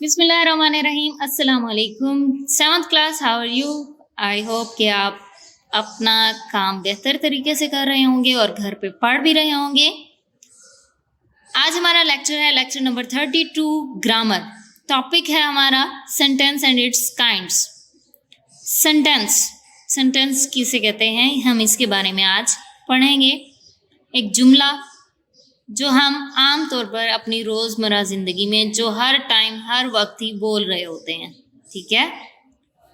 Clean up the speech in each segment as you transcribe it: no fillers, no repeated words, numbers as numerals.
बिस्मिल्लाहिर्रहमानिर्रहीम। अस्सलाम वालेकुम। 7th class, how are you? I hope कि आप अपना काम बेहतर तरीके से कर रहे होंगे और घर पे पढ़ भी रहे होंगे। आज हमारा लेक्चर है लेक्चर नंबर 32, ग्रामर। टॉपिक है हमारा sentence and it's kinds. Sentence किसे कहते हैं, हम इसके बारे में आज पढ़ेंगे। एक जुमला जो हम आम तौर पर अपनी रोज़मर्रा ज़िंदगी में जो हर टाइम हर वक्त ही बोल रहे होते हैं, ठीक है।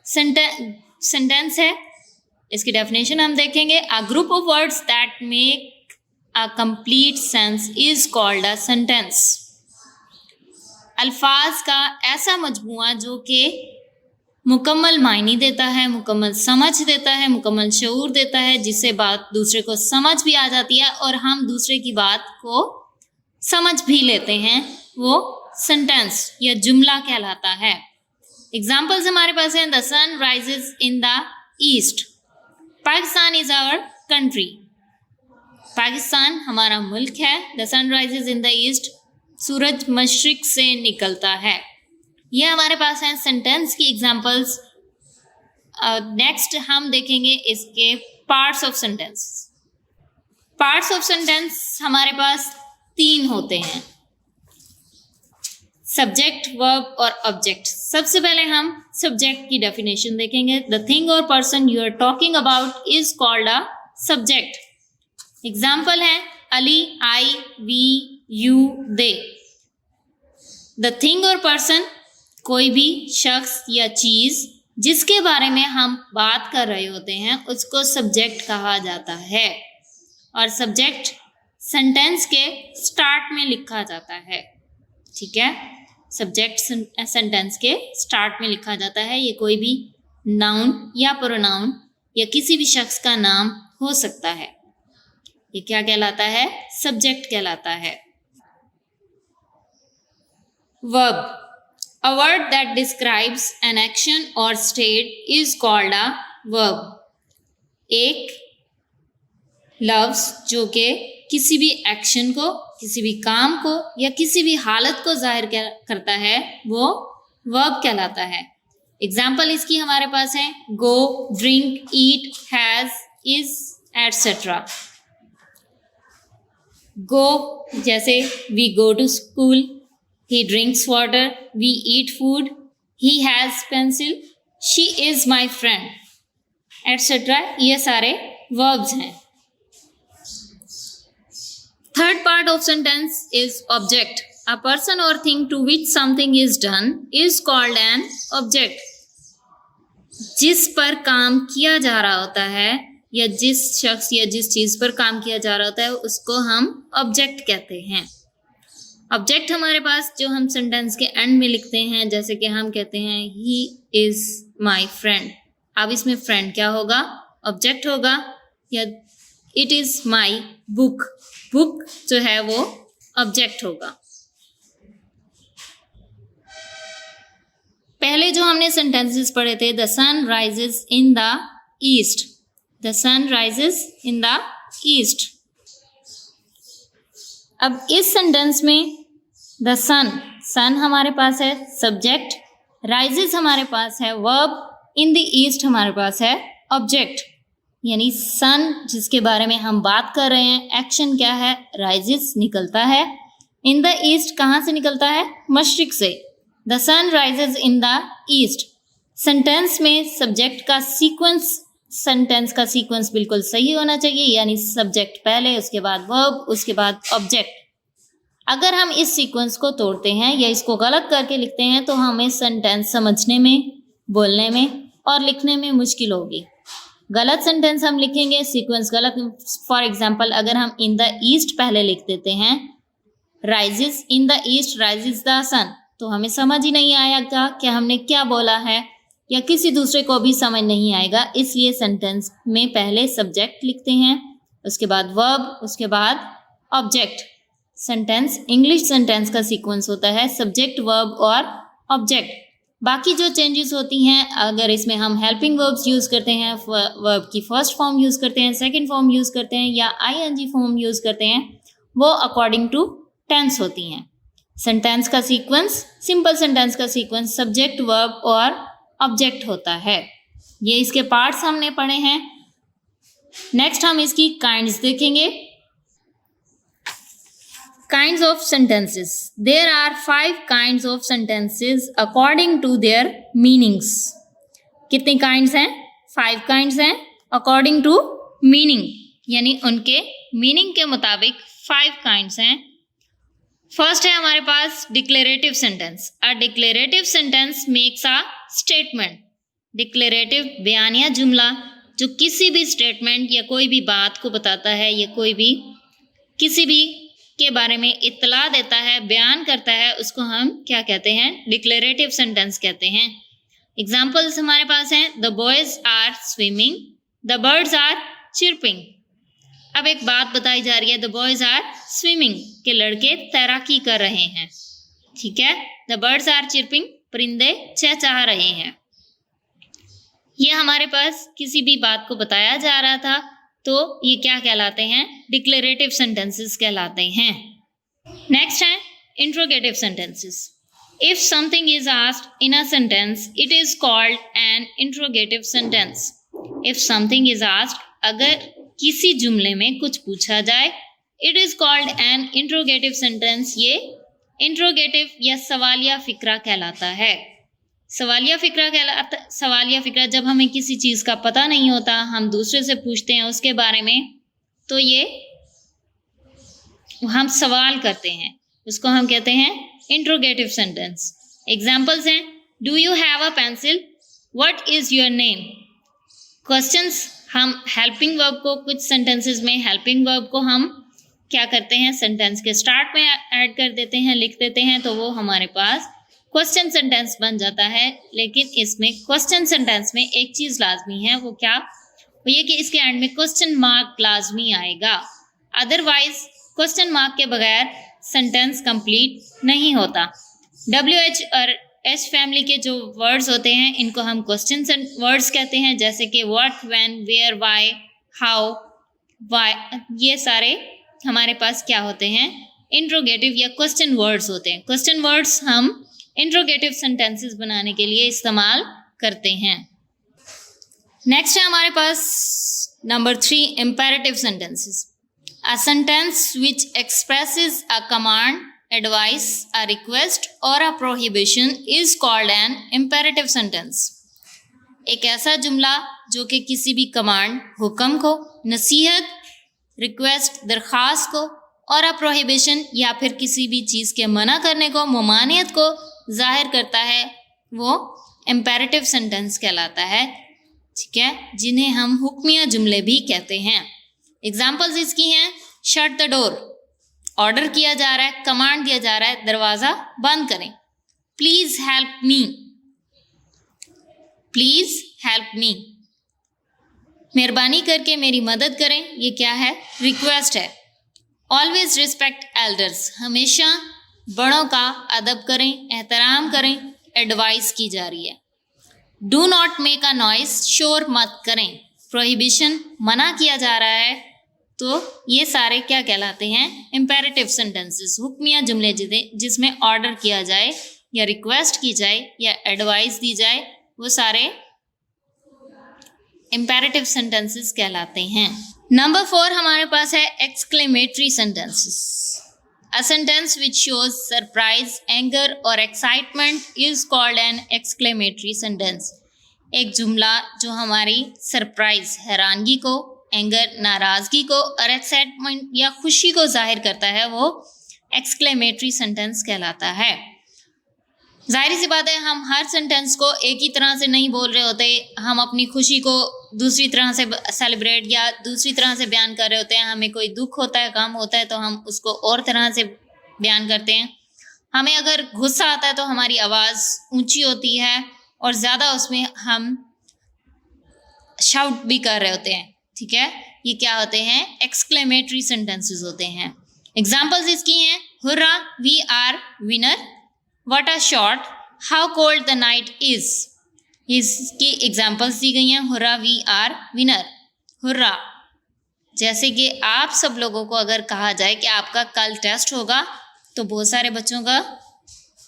सेंटेंस है, इसकी डेफिनेशन हम देखेंगे। A group of words that make a complete sense is called a sentence. अल्फाज का ऐसा मजमुआ जो कि मुकम्मल मायने देता है, मुकम्मल समझ देता है, मुकम्मल शऊर देता है, जिससे बात दूसरे को समझ भी आ जाती है और हम दूसरे की बात को समझ भी लेते हैं, वो सेंटेंस या जुमला कहलाता है। एग्जाम्पल्स हमारे पास हैं। The sun rises in the east. Pakistan is our country. Pakistan हमारा मुल्क है। The sun rises in the east, सूरज मशरिक से निकलता है। ये हमारे पास हैं सेंटेंस की एग्जाम्पल्स। नेक्स्ट हम देखेंगे इसके parts of sentence. Parts of sentence हमारे पास 3 होते हैं, सब्जेक्ट, वर्ब और ऑब्जेक्ट। सबसे पहले हम सब्जेक्ट की डेफिनेशन देखेंगे। The thing or person you are talking about is called a subject. Example है Ali, I, we, you, they. The thing or person, कोई भी शख्स या चीज़ जिसके बारे में हम बात कर रहे होते हैं उसको सब्जेक्ट कहा जाता है। और सब्जेक्ट सेंटेंस के स्टार्ट में लिखा जाता है, ठीक है। सब्जेक्ट सेंटेंस के स्टार्ट में लिखा जाता है। ये कोई भी नाउन या प्रोनाउन या किसी भी शख्स का नाम हो सकता है। ये क्या कहलाता है? सब्जेक्ट कहलाता है। Verb, a word that describes an action or state is called a verb। एक लफ्ज़ जो कि किसी भी एक्शन को, किसी भी काम को या किसी भी हालत को जाहिर करता है वो वर्ब कहलाता है। एग्जाम्पल इसकी हमारे पास है go, drink, eat, has, is, etcetera. Go जैसे we go to school, he drinks water, we eat food, he has pencil, she is my friend, etc. ये सारे verbs हैं। Third part of sentence is object। A person or thing to which something is done is called an object। जिस पर काम किया जा रहा होता है या जिस शख्स या जिस चीज़ पर काम किया जा रहा होता है उसको हम ऑब्जेक्ट कहते हैं। ऑब्जेक्ट हमारे पास जो हम सेंटेंस के एंड में लिखते हैं, जैसे कि हम कहते हैं ही इज़ माई फ्रेंड। अब इसमें फ्रेंड क्या होगा? ऑब्जेक्ट होगा। या it is my book, book जो है वो ऑब्जेक्ट होगा। पहले जो हमने सेंटेंसेस पढ़े थे, the sun rises in the east. The sun rises in the east. अब इस सेंटेंस में द सन हमारे पास है सब्जेक्ट, राइजेस हमारे पास है वर्ब, इन द ईस्ट हमारे पास है ऑब्जेक्ट। यानी सन जिसके बारे में हम बात कर रहे हैं, एक्शन क्या है? राइजेस निकलता है। इन द ईस्ट कहाँ से निकलता है? मशरिक से। The sun rises in the east. Sentence में सब्जेक्ट का सीक्वेंस, सेंटेंस का सीक्वेंस बिल्कुल सही होना चाहिए, यानी सब्जेक्ट पहले, उसके बाद वर्ब, उसके बाद ऑब्जेक्ट। अगर हम इस सीक्वेंस को तोड़ते हैं या इसको गलत करके लिखते हैं तो हमें सेंटेंस समझने में, बोलने में और लिखने में मुश्किल होगी। गलत सेंटेंस हम लिखेंगे, सीक्वेंस गलत। फॉर एग्जांपल अगर हम इन द ईस्ट पहले लिख देते हैं, rises in the east rises the sun, तो हमें समझ ही नहीं आएगा कि हमने क्या बोला है या किसी दूसरे को भी समझ नहीं आएगा। इसलिए सेंटेंस में पहले सब्जेक्ट लिखते हैं, उसके बाद वर्ब, उसके बाद ऑब्जेक्ट। सेंटेंस, इंग्लिश सेंटेंस का सीक्वेंस होता है सब्जेक्ट, वर्ब और ऑब्जेक्ट। बाकी जो चेंजेस होती हैं, अगर इसमें हम हेल्पिंग वर्ब्स यूज़ करते हैं, वर्ब की फर्स्ट फॉर्म यूज़ करते हैं, सेकंड फॉर्म यूज़ करते हैं या आईएनजी फॉर्म यूज़ करते हैं, वो अकॉर्डिंग टू टेंस होती हैं। सेंटेंस का सीक्वेंस, सिंपल सेंटेंस का सीक्वेंस सब्जेक्ट, वर्ब और ऑब्जेक्ट होता है। ये इसके पार्ट्स हमने पढ़े हैं। नेक्स्ट हम इसकी काइंड्स देखेंगे। Kinds of sentences, there are 5 kinds of sentences according to their meanings. कितनी काइंड्स हैं? 5 काइंड्स हैं अकॉर्डिंग टू मीनिंग, यानी उनके मीनिंग के मुताबिक 5 काइंड्स हैं। फर्स्ट है हमारे पास declarative sentence. A declarative sentence makes a statement. Declarative बयानिया जुमला जो किसी भी स्टेटमेंट या कोई भी बात को बताता है या कोई भी किसी भी के बारे में इत्तला देता है, बयान करता है, उसको हम क्या कहते हैं? डिक्लेरेटिव सेंटेंस कहते हैं। एग्जाम्पल्स हमारे पास हैं, the boys are swimming, the birds are chirping. अब एक बात बताई जा रही है, द बॉयज आर स्विमिंग, के लड़के तैराकी कर रहे हैं, ठीक है। द बर्ड्स आर चिर्पिंग, परिंदे चहचहा रहे हैं। ये हमारे पास किसी भी बात को बताया जा रहा था, तो ये क्या कहलाते हैं? डिक्लेरेटिव सेंटेंसेस कहलाते हैं। नेक्स्ट है interrogative sentences. If something is asked in a sentence it is called N interrogative sentence. If something is asked, अगर किसी जुमले में कुछ पूछा जाए, it is called N interrogative sentence. ये इंट्रोगेटिव या सवालिया फिक्रा कहलाता है। सवालिया फिक्रा जब हमें किसी चीज़ का पता नहीं होता, हम दूसरे से पूछते हैं उसके बारे में, तो ये हम सवाल करते हैं, उसको हम कहते हैं इंट्रोगेटिव सेंटेंस। एग्जाम्पल्स हैं, do you have a pencil, what is your name. Questions, हम हेल्पिंग वर्ब को कुछ सेंटेंसेस में हेल्पिंग वर्ब को हम क्या करते हैं? सेंटेंस के स्टार्ट में ऐड कर देते हैं, लिख देते हैं, तो वो हमारे पास क्वेश्चन सेंटेंस बन जाता है। लेकिन इसमें क्वेश्चन सेंटेंस में एक चीज़ लाजमी है, वो क्या? वो ये कि इसके एंड में क्वेश्चन मार्क लाजमी आएगा, अदरवाइज क्वेश्चन मार्क के बगैर सेंटेंस कंप्लीट नहीं होता। WH और H फैमिली के जो वर्ड्स होते हैं, इनको हम क्वेश्चन वर्ड्स कहते हैं, जैसे कि what, when, where, why, how, why. ये सारे हमारे पास क्या होते हैं? इंट्रोगेटिव या क्वेश्चन वर्ड्स होते हैं। क्वेश्चन वर्ड्स हम इंट्रोगेटिव सेंटेंसेस बनाने के लिए इस्तेमाल करते हैं। नेक्स्ट है हमारे पास number 3, imperative sentences. A sentence which expresses a command, advice, a request or a prohibition is called an imperative sentence. एक ऐसा जुमला जो कि किसी भी कमांड, हुक्म को, नसीहत, रिक्वेस्ट, दरख्वास्त को और अ प्रोहिबिशन या फिर किसी भी चीज़ के मना करने को, ममानियत को जाहिर करता है, वो इम्पेरेटिव सेंटेंस कहलाता है, ठीक है, जिन्हें हम हुक्मिया जुमले भी कहते हैं। एग्जाम्पल्स इसकी हैं, शट द डोर, ऑर्डर किया जा रहा है, कमांड दिया जा रहा है, दरवाज़ा बंद करें। Please help me, please help me, मेहरबानी करके मेरी मदद करें, ये क्या है? रिक्वेस्ट है। ऑलवेज रिस्पेक्ट एल्डर्स, हमेशा बड़ों का अदब करें, एहतराम करें, एडवाइस की जा रही है। Do not make a noise, शोर मत करें, प्रोहिबिशन, मना किया जा रहा है। तो ये सारे क्या कहलाते हैं? इम्पेरेटिव सेंटेंसेस, हुक्मिया जुमले जिसमें ऑर्डर किया जाए या रिक्वेस्ट की जाए या एडवाइस दी जाए, वो सारे इम्पेरेटिव सेंटेंसेस कहलाते हैं। नंबर 4 हमारे पास है exclamatory sentences. A sentence which shows surprise, anger or excitement is called an exclamatory sentence. एक जुमला जो हमारी सरप्राइज, हैरानगी को, एंगर, नाराज़गी को और एक्साइटमेंट या खुशी को जाहिर करता है, वो एक्सक्लेमेटरी सेंटेंस कहलाता है। जाहिर सी बात है, हम हर सेंटेंस को एक ही तरह से नहीं बोल रहे होते, हम अपनी खुशी को दूसरी तरह से सेलिब्रेट या दूसरी तरह से बयान कर रहे होते हैं। हमें कोई दुख होता है, गम होता है, तो हम उसको और तरह से बयान करते हैं। हमें अगर गुस्सा आता है तो हमारी आवाज़ ऊंची होती है और ज़्यादा उसमें हम शाउट भी कर रहे होते हैं, ठीक है। ये क्या होते हैं? एक्सक्लेमेटरी सेंटेंसेस होते हैं। एग्जाम्पल्स इसकी हैं, hurrah, we are winner, what a shot, how cold the night is. इसकी एग्जाम्पल्स दी गई हैं, hurrah, we are winner. Hurrah, जैसे कि आप सब लोगों को अगर कहा जाए कि आपका कल टेस्ट होगा, तो बहुत सारे बच्चों का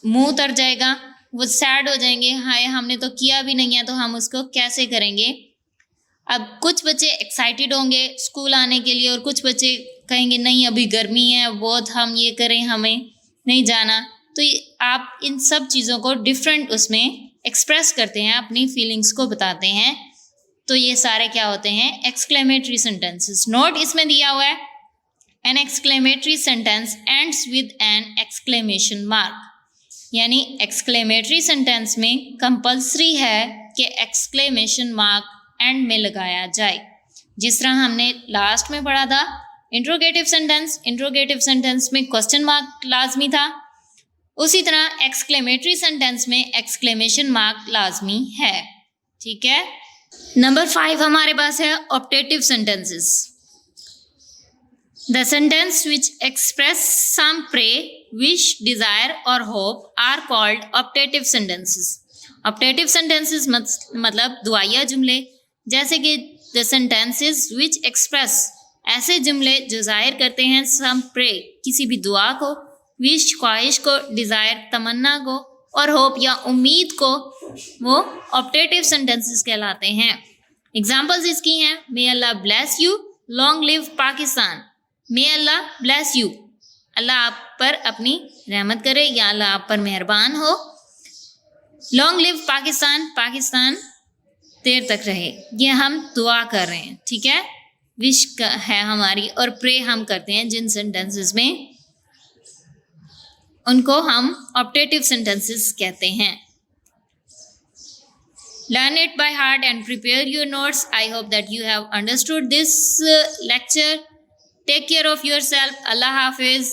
मुंह उतर जाएगा, वो सैड हो जाएंगे, हाय हमने तो किया भी नहीं है तो हम उसको कैसे करेंगे। अब कुछ बच्चे एक्साइटेड होंगे स्कूल आने के लिए और कुछ बच्चे कहेंगे नहीं अभी गर्मी है बहुत, हम ये करें, हमें नहीं जाना। तो आप इन सब चीज़ों को डिफरेंट उसमें एक्सप्रेस करते हैं, अपनी फीलिंग्स को बताते हैं। तो ये सारे क्या होते हैं, एक्सक्लेमेटरी सेंटेंसेस। नोट इसमें दिया हुआ है, an exclamatory sentence ends with an exclamation mark, यानी एक्सक्लेमेटरी सेंटेंस में कंपल्सरी है कि एक्सक्लेमेशन मार्क एंड में लगाया जाए। जिस तरह हमने लास्ट में पढ़ा था इंट्रोगेटिव सेंटेंस में क्वेश्चन मार्क लाजमी था, उसी तरह एक्सक्लेमेटरी सेंटेंस में एक्सक्लेमेशन मार्क लाजमी है। ठीक है। नंबर 5 हमारे पास है optative sentences. The sentence which express some pray, wish, desire or hope are called optative sentences. Optative sentences मतलब दुआया जुमले, जैसे कि द सेंटेंसेस विच एक्सप्रेस, ऐसे जुमले जो जाहिर करते हैं सम प्रे, किसी भी दुआ को, विश ख्वाहिश को, डिज़ायर तमन्ना को, और होप या उम्मीद को, वो ऑप्टेटिव सेंटेंसेस कहलाते हैं। एग्जाम्पल्स इसकी हैं, may Allah bless you, long live Pakistan. May Allah bless you, Allah आप पर अपनी रहमत करे या अल्लाह आप पर मेहरबान हो। लॉन्ग लिव पाकिस्तान, पाकिस्तान देर तक रहे, ये हम दुआ कर रहे हैं। ठीक है, विश है हमारी, और प्रे हम करते हैं जिन सेंटेंसेस में, उनको हम ऑप्टेटिव सेंटेंसेस कहते हैं। Learn it by heart and prepare your notes. I hope that you have understood this lecture. Take care of yourself. Allah Hafiz.